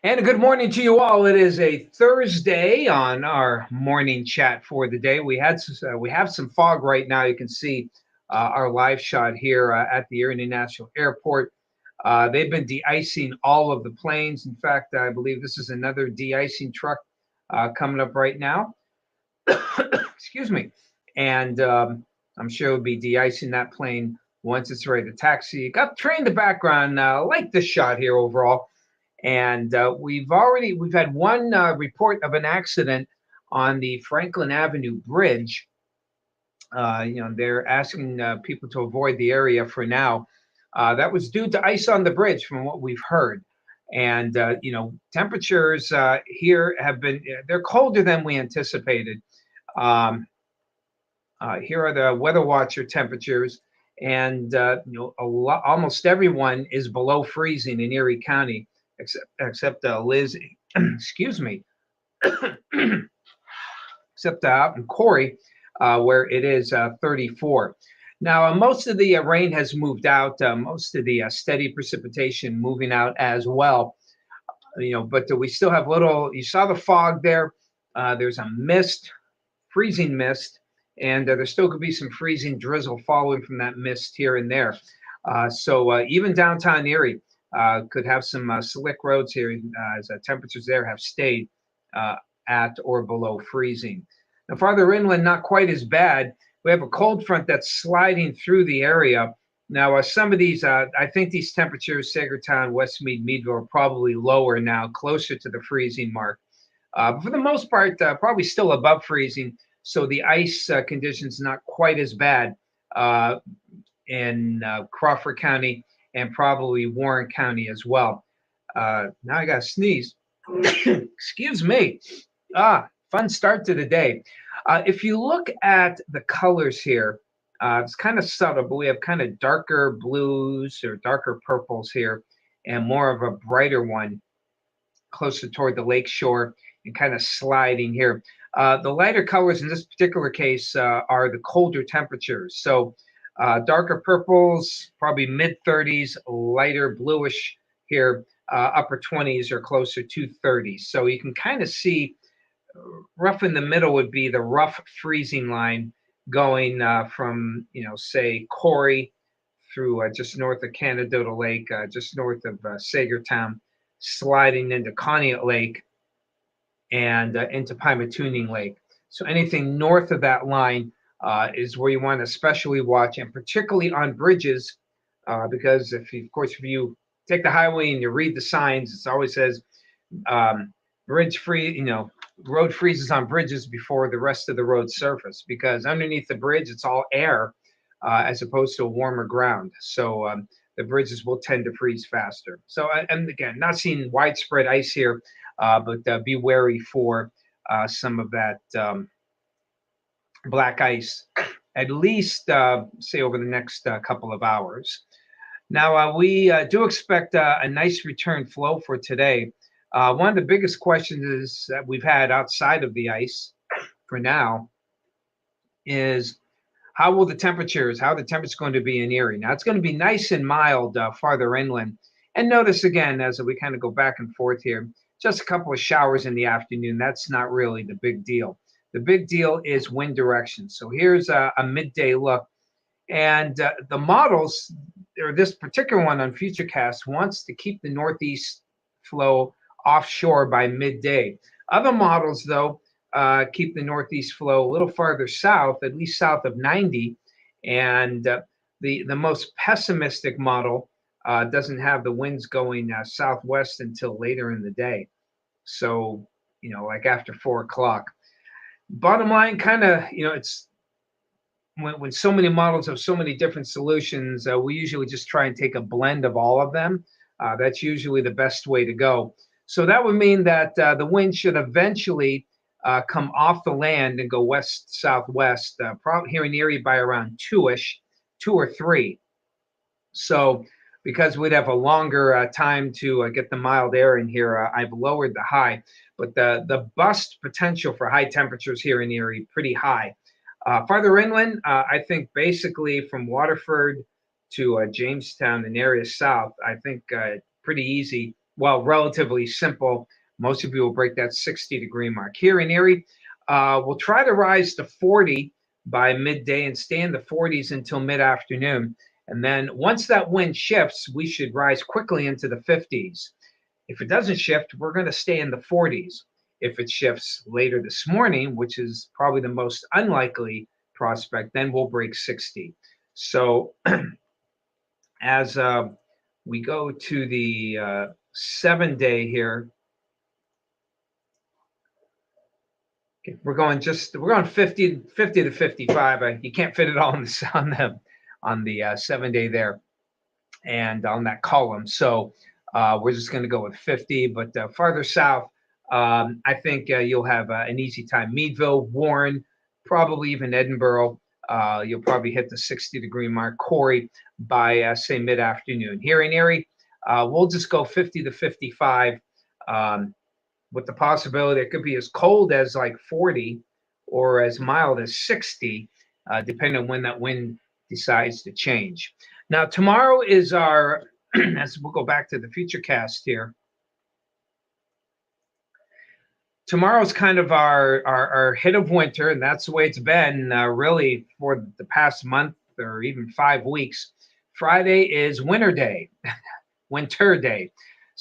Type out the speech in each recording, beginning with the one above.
And a good morning to you all. It is a Thursday on our morning chat for the day. We have some fog right now. You can see our live shot here at the Erie International Airport. They've been de-icing all of the planes. In fact, I believe this is another de-icing truck coming up right now. Excuse me. And I'm sure it'll be de-icing that plane once it's ready to taxi. Got the train in the background. Like this shot here overall. And we've had one report of an accident on the Franklin Avenue Bridge. They're asking people to avoid the area for now. That was due to ice on the bridge, from what we've heard. And temperatures here have been they're colder than we anticipated. Um, Here are the weather watcher temperatures, and almost everyone is below freezing in Erie County, except Liz. Excuse me. Except out in Corey, where it is 34. Now, most of the rain has moved out. Most of the steady precipitation moving out as well. But we still have little. You saw the fog there. There's a mist, freezing mist, and there still could be some freezing drizzle falling from that mist here and there. So even downtown Erie could have some slick roads here as temperatures there have stayed at or below freezing. Now, farther inland, not quite as bad. We have a cold front that's sliding through the area. Now, some of these, I think these temperatures, Sagertown, Westmead, Meadville, are probably lower now, closer to the freezing mark. But for the most part, probably still above freezing. So the ice conditions not quite as bad in Crawford County and probably Warren County as well. Now I got to sneeze. Excuse me. Fun start to the day. If you look at the colors here, it's kind of subtle, but we have kind of darker blues or darker purples here and more of a brighter one closer toward the lake shore and kind of sliding here. The lighter colors in this particular case are the colder temperatures. So darker purples, probably mid 30s, lighter bluish here, upper 20s or closer to 30s. So you can kind of see rough in the middle would be the rough freezing line going from, say, Corey through just north of Canadota Lake, just north of Sagertown, sliding into Conneaut Lake and into Pymatuning Lake. So anything north of that line is where you want to especially watch, and particularly on bridges, because if you take the highway and you read the signs, it always says bridge free, road freezes on bridges before the rest of the road surface, because underneath the bridge, it's all air as opposed to a warmer ground. So the bridges will tend to freeze faster. So, and again, not seeing widespread ice here, but be wary for some of that black ice, at least, say, over the next couple of hours. Now, we do expect a nice return flow for today. One of the biggest questions that we've had outside of the ice for now is how the temperatures going to be in Erie. Now, it's going to be nice and mild farther inland. And notice again, as we kind of go back and forth here, just a couple of showers in the afternoon. That's not really the big deal. The big deal is wind direction. So here's a midday look. And the models, or this particular one on Futurecast, wants to keep the northeast flow offshore by midday. Other models, though, keep the northeast flow a little farther south, at least south of 90. And the most pessimistic model doesn't have the winds going southwest until later in the day. So, like after 4 o'clock. Bottom line, kind of, it's when so many models have so many different solutions, we usually just try and take a blend of all of them. That's usually the best way to go. So that would mean that the wind should eventually come off the land and go west-southwest, probably here in Erie by around 2 or 3. So because we'd have a longer time to get the mild air in here, I've lowered the high. But the bust potential for high temperatures here in Erie, pretty high. Farther inland, I think basically from Waterford to Jamestown and areas south, I think pretty easy well, relatively simple. Most of you will break that 60-degree mark. Here in Erie, we'll try to rise to 40 by midday and stay in the 40s until mid-afternoon. And then once that wind shifts, we should rise quickly into the 50s. If it doesn't shift, we're going to stay in the 40s. If it shifts later this morning, which is probably the most unlikely prospect, then we'll break 60. So as we go to the 7-day here, okay, we're going 50 to 55. You can't fit it all on the 7-day there and on that column. So we're just going to go with 50. But farther south, I think you'll have an easy time. Meadville, Warren, probably even Edinboro. You'll probably hit the 60-degree mark. Corey by, say, mid-afternoon. Here in Erie, we'll just go 50 to 55 with the possibility it could be as cold as like 40 or as mild as 60, depending on when that wind decides to change. Now, tomorrow is our, as we'll go back to the Futurecast here, tomorrow's kind of our hit of winter, and that's the way it's been really for the past month or even 5 weeks. Friday is winter day, winter day.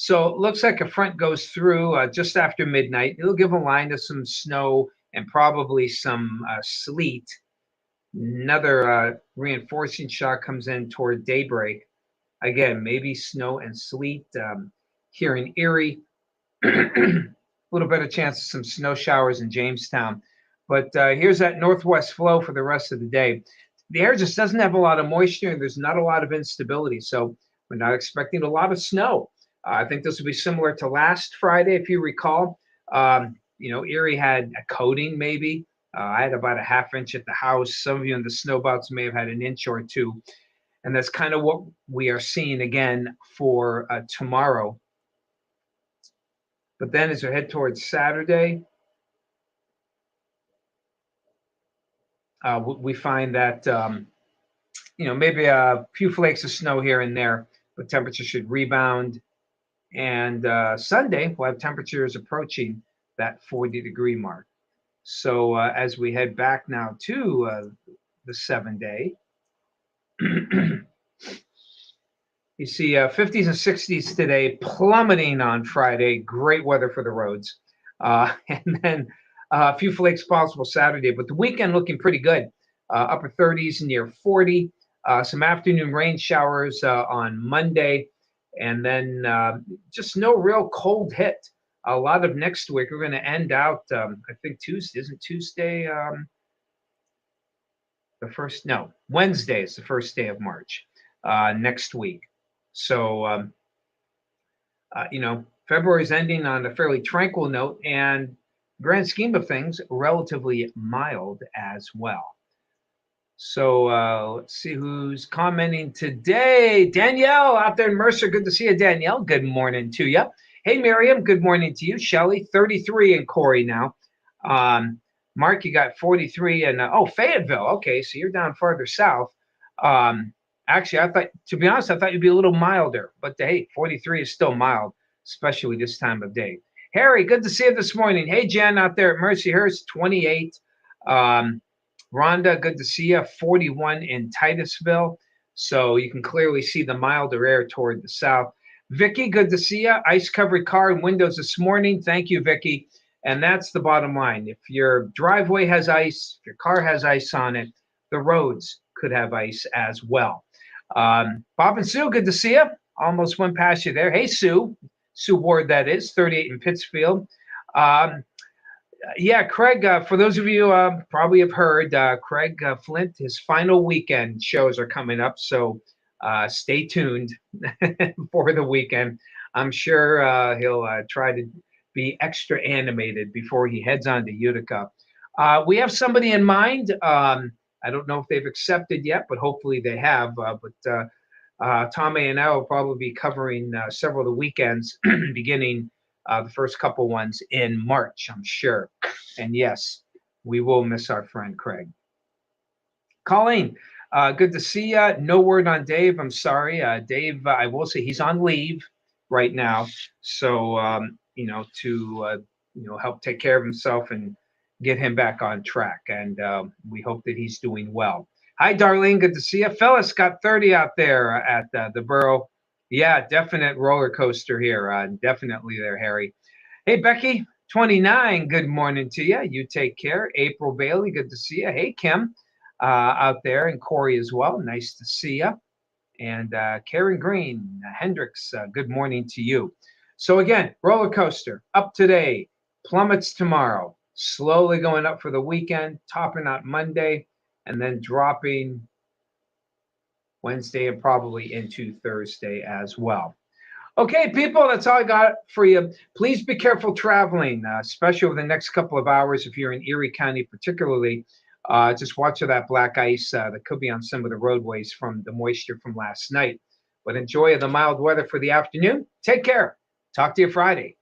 So it looks like a front goes through just after midnight. It'll give a line of some snow and probably some sleet. Another reinforcing shock comes in toward daybreak. Again, maybe snow and sleet here in Erie. A little better chance of some snow showers in Jamestown. But here's that northwest flow for the rest of the day. The air just doesn't have a lot of moisture, and there's not a lot of instability. So we're not expecting a lot of snow. I think this will be similar to last Friday, if you recall. Erie had a coating maybe. I had about a ½ inch at the house. Some of you in the snowbelts may have had an inch or two. And that's kind of what we are seeing again for tomorrow. But then as we head towards Saturday, we find that, maybe a few flakes of snow here and there, but temperature should rebound. And Sunday, we'll have temperatures approaching that 40-degree mark. So as we head back now to the 7-day, you see 50s and 60s today, plummeting on Friday. Great weather for the roads. And then a few flakes possible Saturday, but the weekend looking pretty good. Upper 30s near 40. Some afternoon rain showers on Monday. And then just no real cold hit. A lot of next week. We're going to end out, I think Tuesday. Isn't Tuesday Wednesday is the first day of March next week. So, February's ending on a fairly tranquil note, and grand scheme of things, relatively mild as well. So let's see who's commenting today. Danielle out there in Mercer. Good to see you, Danielle. Good morning to you. Hey, Miriam. Good morning to you. Shelly, 33 in Corey now. Mark, you got 43 in, Fayetteville. Okay, so you're down farther south. Actually, to be honest, I thought you'd be a little milder. But hey, 43 is still mild, especially this time of day. Harry, good to see you this morning. Hey, Jen out there at Mercyhurst, 28. Rhonda, good to see you. 41 in Titusville. So you can clearly see the milder air toward the south. Vicky, good to see you. Ice-covered car and windows this morning. Thank you, Vicky. And that's the bottom line. If your driveway has ice, if your car has ice on it, the roads could have ice as well. Bob and Sue, good to see you. Almost went past you there. Hey, Sue. Sue Ward, that is, 38 in Pittsfield. Craig, for those of you probably have heard, Craig Flint, his final weekend shows are coming up. So stay tuned for the weekend. I'm sure he'll try to be extra animated before he heads on to Utica. We have somebody in mind. I don't know if they've accepted yet, but hopefully they have. Tommy and I will probably be covering several of the weekends beginning the first couple ones in March, I'm sure. And yes, we will miss our friend Craig. Colleen, good to see you. No word on Dave. I'm sorry. Dave, I will say he's on leave. right now. So, to help take care of himself and get him back on track. And we hope that he's doing well. Hi, Darlene. Good to see you. Phyllis got 30 out there at the Borough. Yeah, definite roller coaster here. Definitely there, Harry. Hey, Becky, 29. Good morning to you. You take care. April Bailey, good to see you. Hey, Kim, out there, and Corey as well. Nice to see you. And Karen Green, Hendricks, good morning to you. So again, roller coaster up today, plummets tomorrow, slowly going up for the weekend, topping out Monday, and then dropping Wednesday and probably into Thursday as well. Okay, people, that's all I got for you. Please be careful traveling, especially over the next couple of hours if you're in Erie County, particularly. Just watch for that black ice that could be on some of the roadways from the moisture from last night. But enjoy the mild weather for the afternoon. Take care. Talk to you Friday.